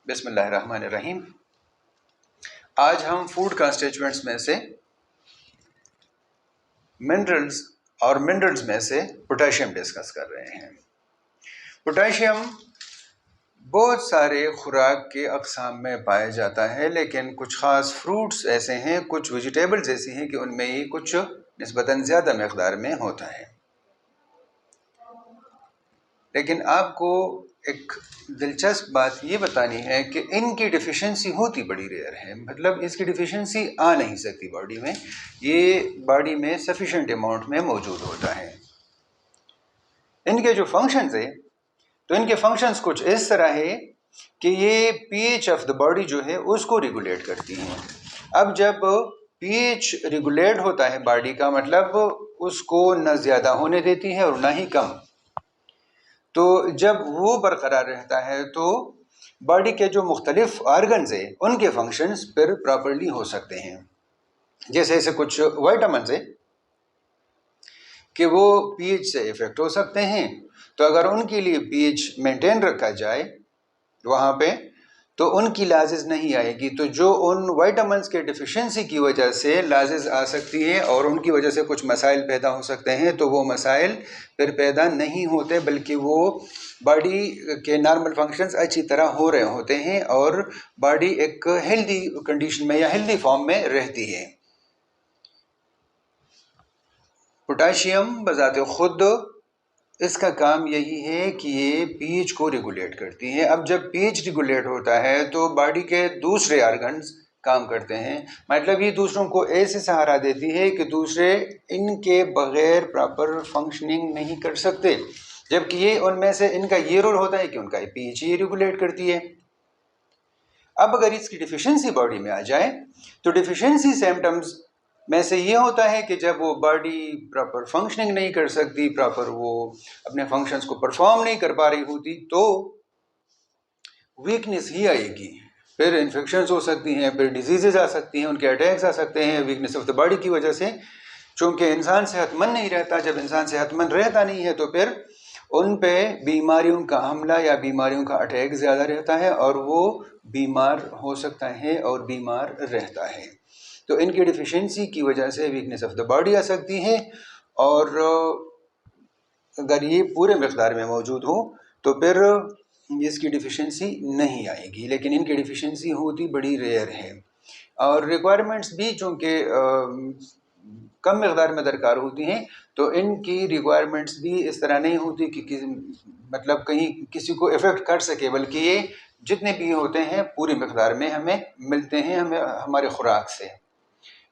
बिस्मिल्लाहिर्रहमानिर्रहीम। आज हम फूड कंस्टिट्यूएंट्स में से मिनरल्स में से पोटेशियम डिस्कस कर रहे हैं। पोटेशियम बहुत सारे खुराक के अक़साम में पाया जाता है, लेकिन कुछ ख़ास फ्रूट्स ऐसे हैं, कुछ वेजिटेबल्स ऐसी हैं कि उनमें ही कुछ निस्बतन ज़्यादा मक़दार में होता है। लेकिन आपको एक दिलचस्प बात ये बतानी है कि इनकी डिफिशेंसी होती बड़ी रेयर है, मतलब इसकी डिफिशेंसी आ नहीं सकती बॉडी में, ये बॉडी में सफिशेंट अमाउंट में मौजूद होता है। इनके जो फंक्शंस है, तो इनके फंक्शंस कुछ इस तरह है कि ये पीएच ऑफ द बॉडी जो है उसको रेगुलेट करती हैं। अब जब पीएच रेगुलेट होता है बॉडी का, मतलब उसको न ज़्यादा होने देती है और न ही कम, तो जब वो बरकरार रहता है तो बॉडी के जो मुख्तलिफ आर्गन्स हैं उनके फंक्शंस फिर प्रॉपरली हो सकते हैं। जैसे ऐसे कुछ विटामिन्स है कि वो पीएच से इफ़ेक्ट हो सकते हैं, तो अगर उनके लिए पीएच मेंटेन रखा जाए वहाँ पे, तो उनकी लाजिज़ नहीं आएगी। तो जो उन विटामिन्स के डिफिशिएंसी की वजह से लाजिज़ आ सकती है और उनकी वजह से कुछ मसाइल पैदा हो सकते हैं, तो वो मसाइल फिर पैदा नहीं होते, बल्कि वो बॉडी के नॉर्मल फंक्शंस अच्छी तरह हो रहे होते हैं और बॉडी एक हेल्दी कंडीशन में या हेल्दी फॉर्म में रहती है। पोटेशियम बज़ाते खुद इसका काम यही है कि ये पीएच को रेगुलेट करती है। अब जब पीएच रेगुलेट होता है तो बॉडी के दूसरे आर्गन्स काम करते हैं, मतलब ये दूसरों को ऐसे सहारा देती है कि दूसरे इनके बगैर प्रॉपर फंक्शनिंग नहीं कर सकते, जबकि ये उनमें से इनका ये रोल होता है कि उनका पीएच ही रेगुलेट करती है। अब अगर इसकी डिफिशिएंसी बॉडी में आ जाए तो डिफिशिएंसी सिम्टम्स में से ये होता है कि जब वो बॉडी प्रॉपर फंक्शनिंग नहीं कर सकती, प्रॉपर वो अपने फंक्शंस को परफॉर्म नहीं कर पा रही होती, तो वीकनेस ही आएगी। फिर इन्फेक्शंस हो सकती हैं, फिर डिजीज़ेस आ सकती हैं, उनके अटैक्स आ सकते हैं वीकनेस ऑफ द बॉडी की वजह से। चूँकि इंसान सेहतमंद नहीं रहता, जब इंसान सेहतमंद रहता नहीं है तो फिर उन पे बीमारियों का हमला या बीमारियों का अटैक ज़्यादा रहता है और वो बीमार हो सकता है और बीमार रहता है। तो इनकी डिफिशिएंसी की वजह से वीकनेस ऑफ द बॉडी आ सकती है, और अगर ये पूरे मक़दार में मौजूद हो तो फिर इसकी डिफिशिएंसी नहीं आएगी। लेकिन इनकी डिफिशिएंसी होती बड़ी रेयर है, और रिक्वायरमेंट्स भी चूँकि कम मक़दार में दरकार होती हैं, तो इनकी रिक्वायरमेंट्स भी इस तरह नहीं होती कि मतलब कहीं किसी को इफ़ेक्ट कर सके, बल्कि ये जितने भी होते हैं पूरी मक़दार में हमें मिलते हैं, हमें हमारे खुराक से।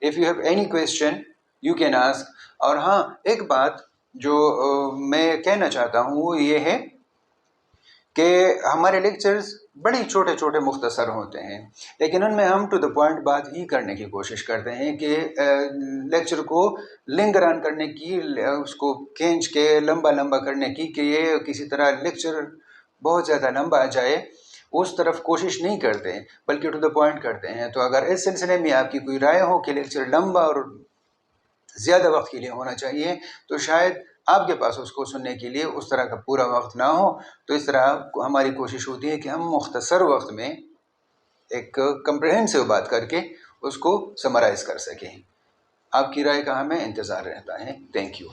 If you have any question you can ask. और हाँ, एक बात जो मैं कहना चाहता हूँ वो ये है कि हमारे लेक्चर्स बड़े छोटे छोटे मुख्तसर होते हैं, लेकिन उनमें हम टू द पॉइंट बात ही करने की कोशिश करते हैं कि लेक्चर को लिंगर ऑन करने की, उसको खींच के लंबा लंबा करने की, कि ये किसी तरह लेक्चर बहुत ज़्यादा लंबा आ जाए, उस तरफ कोशिश नहीं करते, बल्कि टू द पॉइंट करते हैं। तो अगर इस सिलसिले में आपकी कोई राय हो कि लेक्चर लंबा और ज़्यादा वक्त के लिए होना चाहिए, तो शायद आपके पास उसको सुनने के लिए उस तरह का पूरा वक्त ना हो, तो इस तरह हमारी कोशिश होती है कि हम मुख्तसर वक्त में एक कम्प्रहेंसिव बात करके उसको समराइज़ कर सकें। आपकी राय का हमें इंतज़ार रहता है। Thank you.